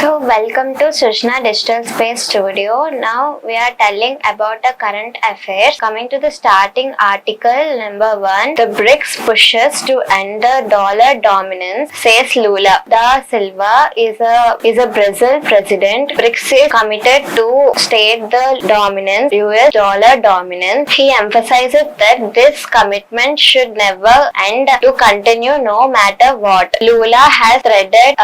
So welcome to Sushna Digital Space Studio. Now we are telling about the current affairs. Coming to the starting article number 1, the BRICS pushes to end the dollar dominance, says Lula da Silva is a Brazil president. BRICS is committed to state the dominance, US dollar dominance. He emphasizes that this commitment should never end to continue no matter what. Lula has threaded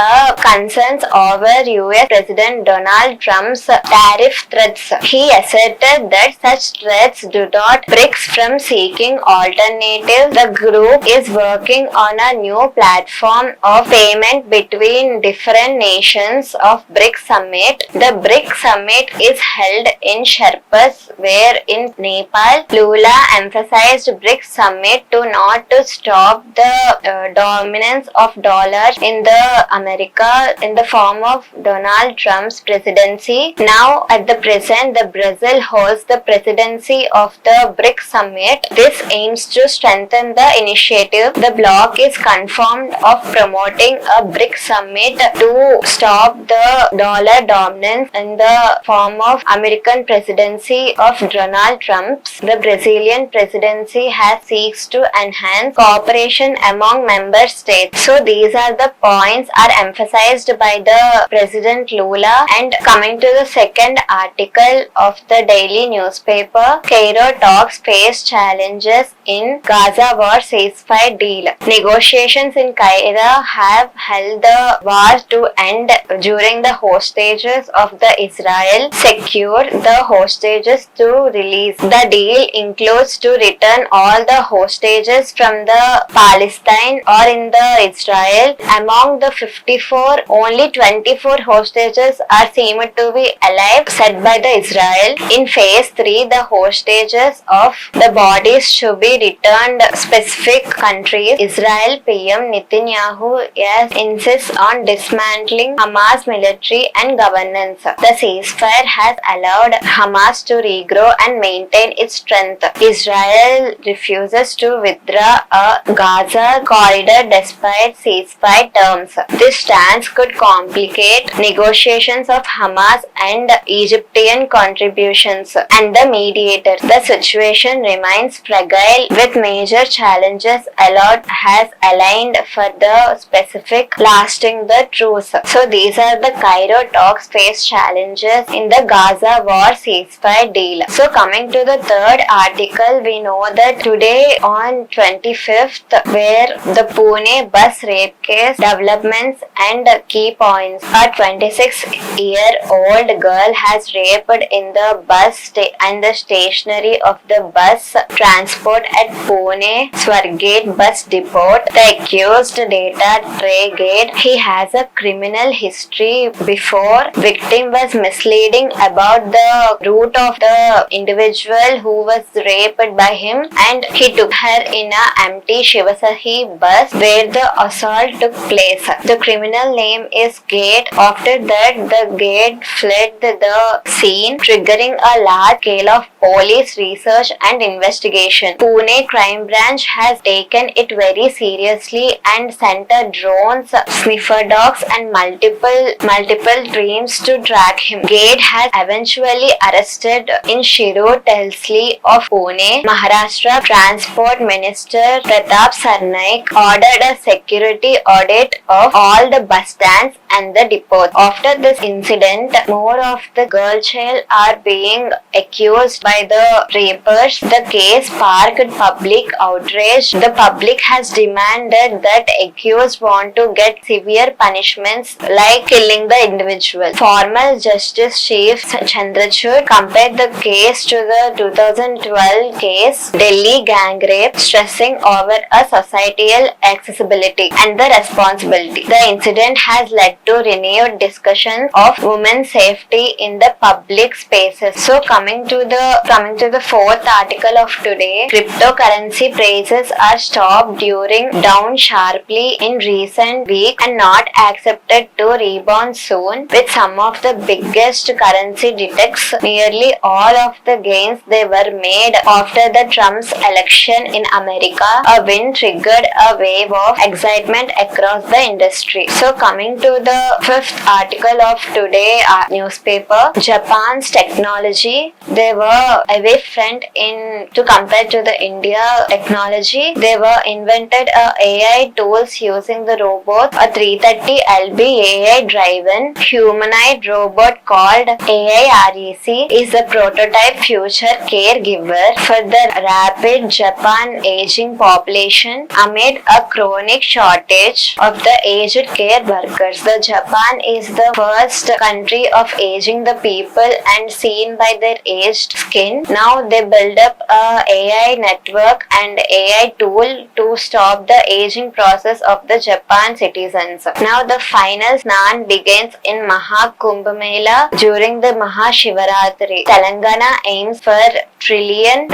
concerns over US President Donald Trump's tariff threats. He asserted that such threats do not BRICS from seeking alternatives. The group is working on a new platform of payment between different nations of BRICS Summit. The BRICS Summit is held in Sherpas, where in Nepal. Lula emphasized BRICS Summit to not to stop the dominance of dollars in the America in the form of Donald Trump's presidency. Now at the present, the Brazil holds the presidency of the BRICS Summit. This aims to strengthen the initiative. The bloc is confirmed of promoting a BRICS Summit to stop the dollar dominance in the form of American presidency of Donald Trump's. The Brazilian presidency has seeks to enhance cooperation among member states. So these are the points are emphasized by the President Lula. And coming to the second article of the daily newspaper, Cairo talks face challenges in Gaza war ceasefire deal. Negotiations in Cairo have held the war to end during the hostages of the Israel secure the hostages to release. The deal includes to return all the hostages from the Palestine or in the Israel. Among the 54, only 24 hostages are seemed to be alive, said by the Israel. In phase 3, the hostages of the bodies should be returned specific countries. Israel PM Netanyahu insists on dismantling Hamas military and governance. The ceasefire has allowed Hamas to regrow and maintain its strength. Israel refuses to withdraw a Gaza corridor despite ceasefire terms. This stance could complicate negotiations of Hamas and Egyptian contributions and the mediator. The situation remains fragile with major challenges has aligned for the specific lasting the truce. So these are the Cairo talks face challenges in the Gaza war ceasefire deal. So coming to the third article, we know that today on 25th, where the Pune bus rape case developments and key points. A 26-year-old girl has raped in the bus and the stationery of the bus transport at Pune Swargate bus depot. The accused Data Tragate. He has a criminal history before. Victim was misleading about the route of the individual who was raped by him, and he took her in a empty Shivasahi bus where the assault took place. The criminal name is Gate. After that, the Gate fled the scene, triggering a large scale of police research and investigation. Pune Crime Branch has taken it very seriously and sent a drones, sniffer dogs and multiple teams to track him. Gate has eventually arrested in Shirur Tehsil of Pune. Maharashtra Transport Minister Pratap Sarnaik ordered a security audit of all the bus stands and the depots. After this incident, more of the girl child are being accused by the rapers. The case sparked public outrage. The public has demanded that accused want to get severe punishments like killing the individual. Former Justice Chief Chandrachud compared the case to the 2012 case Delhi gang rape, stressing over a societal accessibility and the responsibility. The incident has led to renewed discussion of women's safety in the public spaces. So coming to the fourth article of today, cryptocurrency prices are stopped during down sharply in recent week and not accepted to rebound soon, with some of the biggest currency detects nearly all of the gains they were made after the Trump's election in America. A win triggered a wave of excitement across the industry. So coming to the fifth article of today newspaper, Japan's technology. They were a way front in to compare to the India technology. They were invented AI tools using the robot, a 330 lb AI driven humanoid robot called AIREC is a prototype future caregiver for the rapid Japan aging population amid a chronic shortage of the aged care workers. The Japan is the first country of aging the people and seen by their aged skin. Now they build up a AI network and AI tool to stop the aging process of the Japan citizens. Now the final Snan begins in Mahakumbh Mela during the Mahashivaratri. Telangana aims for $1 trillion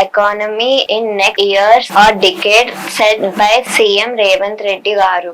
economy in next years or decade, said by CM Revanth Reddy Garu.